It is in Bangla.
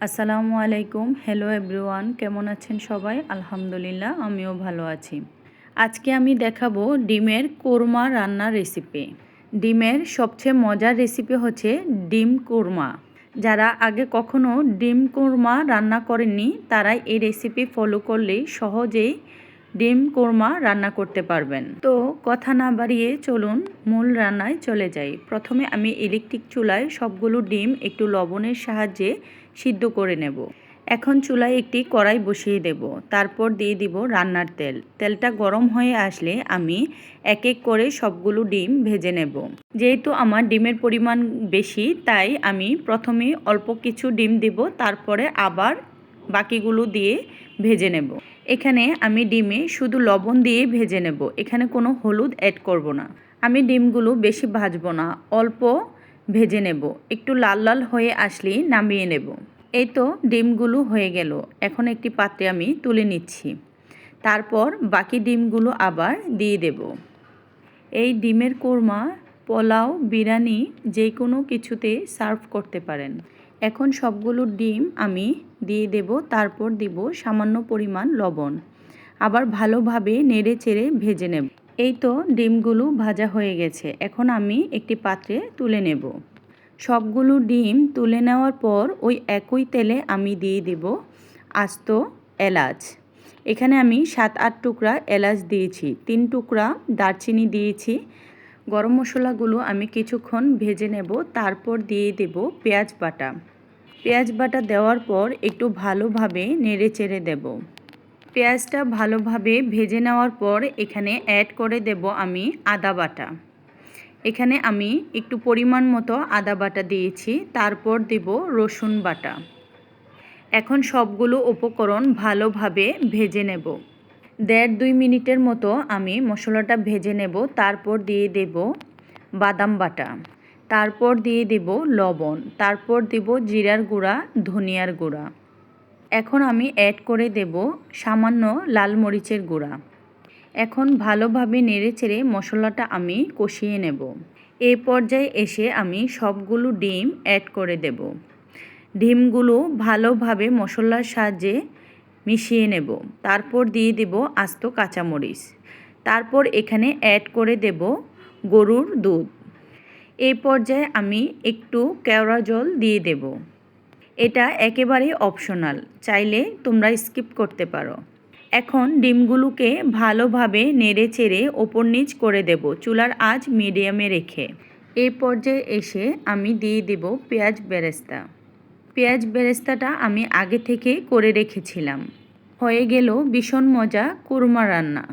আসসালামু আলাইকুম। হ্যালো এভরিওয়ান, কেমন আছেন সবাই? আলহামদুলিল্লাহ, আমিও ভালো আছি। আজকে আমি দেখাবো ডিমের কোরমা রান্নার রেসিপি। ডিমের সবচেয়ে মজার রেসিপি হচ্ছে ডিম কোরমা। যারা আগে কখনো ডিম কোরমা রান্না করেননি তারা এই রেসিপি ফলো করলেই সহজেই ডিম কোরমা রান্না করতে পারবেন। তো কথা না বাড়িয়ে চলুন মূল রান্নায় চলে যাই। প্রথমে আমি ইলেকট্রিক চুলায় সবগুলো ডিম একটু লবণের সাহায্যে সিদ্ধ করে নেব। এখন চুলায় একটি কড়াই বসিয়ে দেব। তারপর দিয়ে দিব রান্নার তেল। তেলটা গরম হয়ে আসলে আমি এক এক করে সবগুলো ডিম ভেজে নেব। যেহেতু আমার ডিমের পরিমাণ বেশি তাই আমি প্রথমে অল্প কিছু ডিম দিব, তারপরে আবার বাকিগুলো দিয়ে ভেজে নেব। এখানে আমি ডিমে শুধু লবণ দিয়ে ভেজে নেব, এখানে কোনো হলুদ অ্যাড করব না। আমি ডিমগুলো বেশি ভাজবো না, অল্প ভেজে নেব। একটু লাল লাল হয়ে আসলেই নামিয়ে নেব। এই তো ডিমগুলো হয়ে গেল। এখন একটি পাত্রে আমি তুলে নিচ্ছি। তারপর বাকি ডিমগুলো আবার দিয়ে দেব। এই ডিমের কোরমা পোলাও, বিরিয়ানি যে কোনো কিছুতে সার্ভ করতে পারেন। এখন সবগুলো ডিম আমি দিয়ে দেব, তারপর দিব সামান্য পরিমাণ লবণ। আবার ভালোভাবে নেড়ে চেড়ে ভেজে নেব। এই তো ডিমগুলো ভাজা হয়ে গেছে। এখন আমি একটি পাত্রে তুলে নেব। সবগুলো ডিম তুলে নেওয়ার পর ওই একই তেলে আমি দিয়ে দেব আস্ত এলাচ। এখানে আমি 7-8 টুকরা এলাচ দিয়েছি, 3 টুকরা দারচিনি দিয়েছি। গরম মশলাগুলো আমি কিছুক্ষণ ভেজে নেব। তারপর দিয়ে দেব পেঁয়াজ বাটা। পেঁয়াজ বাটা দেওয়ার পর একটু ভালোভাবে নেড়ে চেড়ে দেব। পেঁয়াজটা ভালোভাবে ভেজে নেওয়ার পর এখানে অ্যাড করে দেব আমি আদা বাটা। এখানে আমি একটু পরিমাণ মতো আদা বাটা দিয়েছি। তারপর দেব রসুন বাটা। এখন সবগুলো উপকরণ ভালোভাবে ভেজে নেব। 1.5-2 মিনিটের মতো আমি মশলাটা ভেজে নেব। তারপর দিয়ে দেব বাদাম বাটা। তারপর দিয়ে দেব লবণ। তারপর দেব জিরার গুঁড়া, ধনিয়ার গুঁড়া। এখন আমি অ্যাড করে দেব সামান্য লাল মরিচের গুঁড়া। এখন ভালোভাবে নেড়েচেড়ে মশলাটা আমি কষিয়ে নেব। এই পর্যায়ে এসে আমি সবগুলো ডিম অ্যাড করে দেব। ডিমগুলো ভালোভাবে মশলার সাহায্যে মিশিয়ে নেব। তারপর দিয়ে দেব আস্ত কাঁচামরিচ। তারপর এখানে অ্যাড করে দেব গরুর দুধ। এই পর্যায়ে আমি একটু কেওড়া জল দিয়ে দেব। এটা একেবারে অপশনাল, চাইলে তোমরা স্কিপ করতে পারো। এখন ডিমগুলোকে ভালোভাবে নেড়ে চেড়ে ওপর নিচ করে দেব, চুলার আঁচ মিডিয়ামে রেখে। এই পর্যায়ে এসে আমি দিয়ে দেব পেঁয়াজ বেরেস্তা। পেঁয়াজ বেরেস্তাটা আমি আগে থেকে করে রেখেছিলাম। হয়ে গেল ভীষণ মজা কোরমা রান্না।